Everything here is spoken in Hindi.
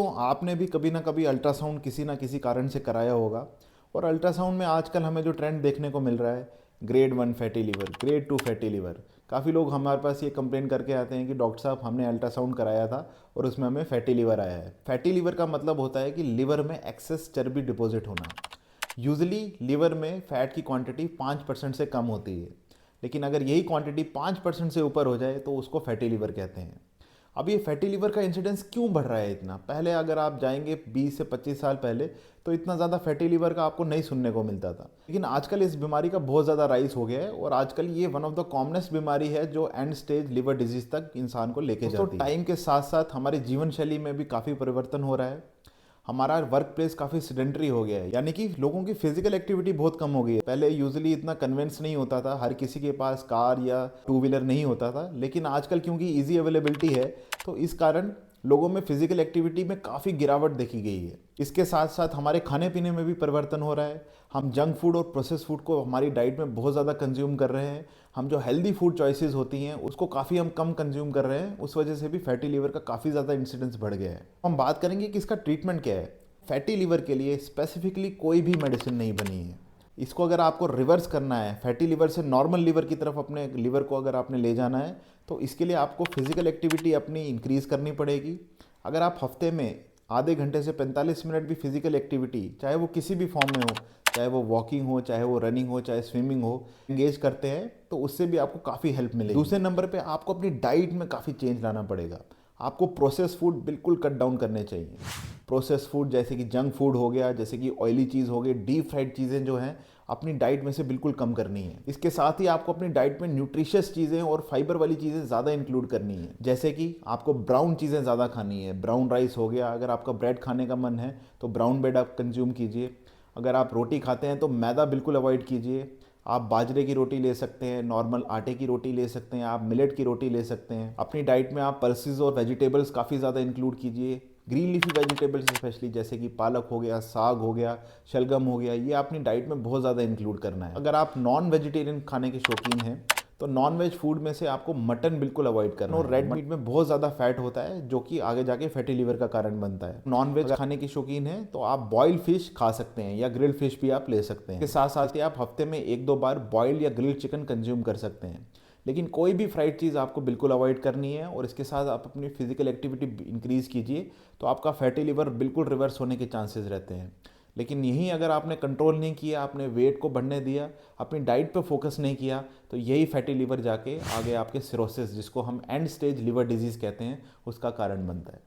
तो आपने भी कभी ना कभी अल्ट्रासाउंड किसी ना किसी कारण से कराया होगा। और अल्ट्रासाउंड में आजकल हमें जो ट्रेंड देखने को मिल रहा है, grade 1 fatty liver, grade 2 fatty liver. काफ़ी लोग हमारे पास ये कंप्लेन करके आते हैं कि डॉक्टर साहब हमने अल्ट्रासाउंड कराया था और उसमें हमें फैटी लीवर आया है। फैटी लीवर का मतलब होता है कि लीवर में एक्सेस चर्बी डिपॉजिट होना। यूजली लीवर में फैट की क्वांटिटी 5% से कम होती है, लेकिन अगर यही क्वांटिटी 5% से ऊपर हो जाए तो उसको फैटी लीवर कहते हैं। अब ये फैटी लीवर का इंसिडेंस क्यों बढ़ रहा है इतना? पहले अगर आप जाएंगे 20 से 25 साल पहले तो इतना ज़्यादा फैटी लीवर का आपको नहीं सुनने को मिलता था, लेकिन आजकल इस बीमारी का बहुत ज़्यादा राइज हो गया है और आजकल ये वन ऑफ द कॉमनेस्ट बीमारी है जो एंड स्टेज लिवर डिजीज तक इंसान को लेके जाती है। तो टाइम के साथ साथ हमारी जीवन शैली में भी काफ़ी परिवर्तन हो रहा है। हमारा वर्क प्लेस काफ़ी सेडेंटरी हो गया है, यानी कि लोगों की फिजिकल एक्टिविटी बहुत कम हो गई है। पहले यूजुअली इतना कन्वेंस नहीं होता था, हर किसी के पास कार या टू व्हीलर नहीं होता था, लेकिन आजकल क्योंकि इजी अवेलेबिलिटी है तो इस कारण लोगों में फिजिकल एक्टिविटी में काफ़ी गिरावट देखी गई है। इसके साथ साथ हमारे खाने पीने में भी परिवर्तन हो रहा है। हम जंक फूड और प्रोसेस फूड को हमारी डाइट में बहुत ज़्यादा कंज्यूम कर रहे हैं। हम जो हेल्दी फूड चॉइसेस होती हैं उसको काफ़ी हम कम कंज्यूम कर रहे हैं, उस वजह से भी फैटी लीवर का काफ़ी ज़्यादा इंसिडेंस बढ़ गया है। हम बात करेंगे कि इसका ट्रीटमेंट क्या है। फैटी लीवर के लिए स्पेसिफिकली कोई भी मेडिसिन नहीं बनी है। इसको अगर आपको रिवर्स करना है, फैटी लीवर से नॉर्मल लीवर की तरफ अपने लीवर को अगर आपने ले जाना है तो इसके लिए आपको फिजिकल एक्टिविटी अपनी इंक्रीज़ करनी पड़ेगी। अगर आप हफ्ते में आधे घंटे से 45 मिनट भी फिजिकल एक्टिविटी, चाहे वो किसी भी फॉर्म में हो, चाहे वो वॉकिंग हो, चाहे वो रनिंग हो, चाहे स्विमिंग हो, एंगेज करते हैं तो उससे भी आपको काफ़ी हेल्प मिलेगी। दूसरे नंबर पे आपको अपनी डाइट में काफ़ी चेंज लाना पड़ेगा। आपको प्रोसेस फूड बिल्कुल कट डाउन करने चाहिए। प्रोसेस फूड जैसे कि जंक फूड हो गया, जैसे कि ऑयली चीज़ हो गई, डीप फ्राइड चीज़ें जो हैं अपनी डाइट में से बिल्कुल कम करनी है। इसके साथ ही आपको अपनी डाइट में न्यूट्रिशियस चीज़ें और फाइबर वाली चीज़ें ज़्यादा इंक्लूड करनी है। जैसे कि आपको ब्राउन चीज़ें ज़्यादा खानी है। ब्राउन राइस हो गया, अगर आपका ब्रेड खाने का मन है तो ब्राउन ब्रेड आप कंज्यूम कीजिए। अगर आप रोटी खाते हैं तो मैदा बिल्कुल अवॉइड कीजिए। आप बाजरे की रोटी ले सकते हैं, नॉर्मल आटे की रोटी ले सकते हैं, आप मिलेट की रोटी ले सकते हैं। अपनी डाइट में आप पल्सेस और वेजिटेबल्स काफ़ी ज़्यादा इंक्लूड कीजिए। ग्रीन लीफी वेजिटेबल्स स्पेशली जैसे कि पालक हो गया, साग हो गया, शलगम हो गया, ये अपनी डाइट में बहुत ज़्यादा इंक्लूड करना है। अगर आप नॉन वेजिटेरियन खाने के शौकीन हैं तो नॉन वेज फूड में से आपको मटन बिल्कुल अवॉइड करना है। और रेड मीट में बहुत ज़्यादा फैट होता है जो कि आगे जाके फैटी लीवर का कारण बनता है। नॉन वेज खाने के शौकीन हैं तो आप बॉइल्ड फिश खा सकते हैं या ग्रिल्ड फिश भी आप ले सकते हैं। इसके साथ साथ ही आप हफ्ते में 1-2 बार बॉइल्ड या ग्रिल्ड चिकन कंज्यूम कर सकते हैं। लेकिन कोई भी फ्राइड चीज़ आपको बिल्कुल अवॉइड करनी है और इसके साथ आप अपनी फिजिकल एक्टिविटी इंक्रीज़ कीजिए तो आपका फैटी लीवर बिल्कुल रिवर्स होने के चांसेस रहते हैं। लेकिन यहीं अगर आपने कंट्रोल नहीं किया, आपने वेट को बढ़ने दिया, अपनी डाइट पे फोकस नहीं किया तो यही फैटी लीवर जाके आगे आपके सिरोसिस, जिसको हम एंड स्टेज लिवर डिजीज़ कहते हैं, उसका कारण बनता है।